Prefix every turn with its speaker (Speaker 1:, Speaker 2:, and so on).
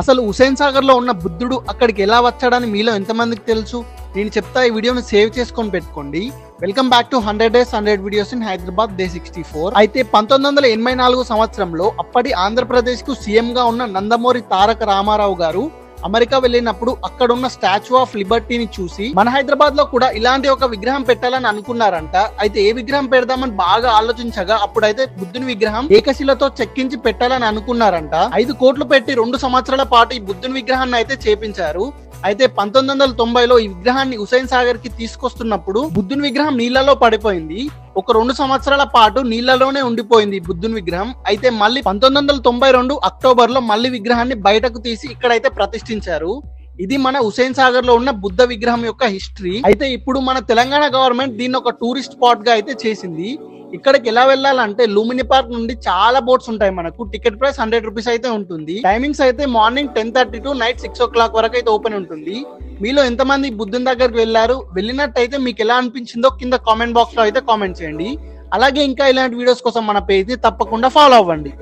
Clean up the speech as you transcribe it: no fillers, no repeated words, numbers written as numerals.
Speaker 1: అసలు హుసేన్ సాగర్ లో ఉన్న బుద్ధుడు అక్కడికి ఎలా వచ్చాడని మీలో ఎంతమందికి తెలుసు? నేను చెప్తా, ఈ వీడియోని సేవ్ చేసుకొని పెట్టుకోండి. Welcome back to 100 Days 100 videos in Hyderabad day 64. అయితే 1984 సంవత్సరంలో అప్పటి ఆంధ్రప్రదేశ్ కు సీఎం గా ఉన్న నందమూరి తారక రామారావు గారు అమెరికా వెళ్ళినప్పుడు అక్కడున్న స్టాచ్యూ ఆఫ్ లిబర్టీని చూసి మన హైదరాబాద్ లో కూడా ఇలాంటి ఒక విగ్రహం పెట్టాలని అనుకున్నారంట. అయితే ఏ విగ్రహం పెడదామని బాగా ఆలోచించగా అప్పుడైతే బుద్ధుని విగ్రహం ఏకశిలతో చెక్కించి పెట్టాలని అనుకున్నారంట. 5 కోట్లు పెట్టి 2 సంవత్సరాల పాటు ఈ బుద్ధుని విగ్రహాన్ని అయితే చేపించారు. అయితే 1990లో ఈ విగ్రహాన్ని హుసేన్ సాగర్ కి తీసుకొస్తున్నప్పుడు బుద్ధుని విగ్రహం నీళ్లలో పడిపోయింది. ఒక 2 సంవత్సరాల పాటు నీళ్లలోనే ఉండిపోయింది బుద్ధుని విగ్రహం. అయితే మళ్ళీ 1992 అక్టోబర్ లో మళ్ళీ విగ్రహాన్ని బయటకు తీసి ఇక్కడైతే ప్రతిష్ఠించారు. ఇది మన హుసేన్ సాగర్ లో ఉన్న బుద్ధ విగ్రహం యొక్క హిస్టరీ. అయితే ఇప్పుడు మన తెలంగాణ గవర్నమెంట్ దీన్ని ఒక టూరిస్ట్ స్పాట్ గా అయితే చేసింది. ఇక్కడికి ఎలా వెళ్ళాలంటే లూమిని పార్క్ నుండి చాలా బోట్స్ ఉంటాయి. మనకు టికెట్ ప్రైస్ 100 రూపీస్ అయితే ఉంటుంది. టైమింగ్స్ అయితే మార్నింగ్ 10:30 టు నైట్ 6 o'clock వరకు అయితే ఓపెన్ ఉంటుంది. మీలో ఎంతమంది బుద్ధుని దగ్గరికి వెళ్ళినట్టయితే మీకు ఎలా అనిపించిందో కింద కామెంట్ బాక్స్ లో అయితే కామెంట్ చేయండి. అలాగే ఇంకా ఇలాంటి వీడియోస్ కోసం మన పేజ్ ని తప్పకుండా ఫాలో అవ్వండి.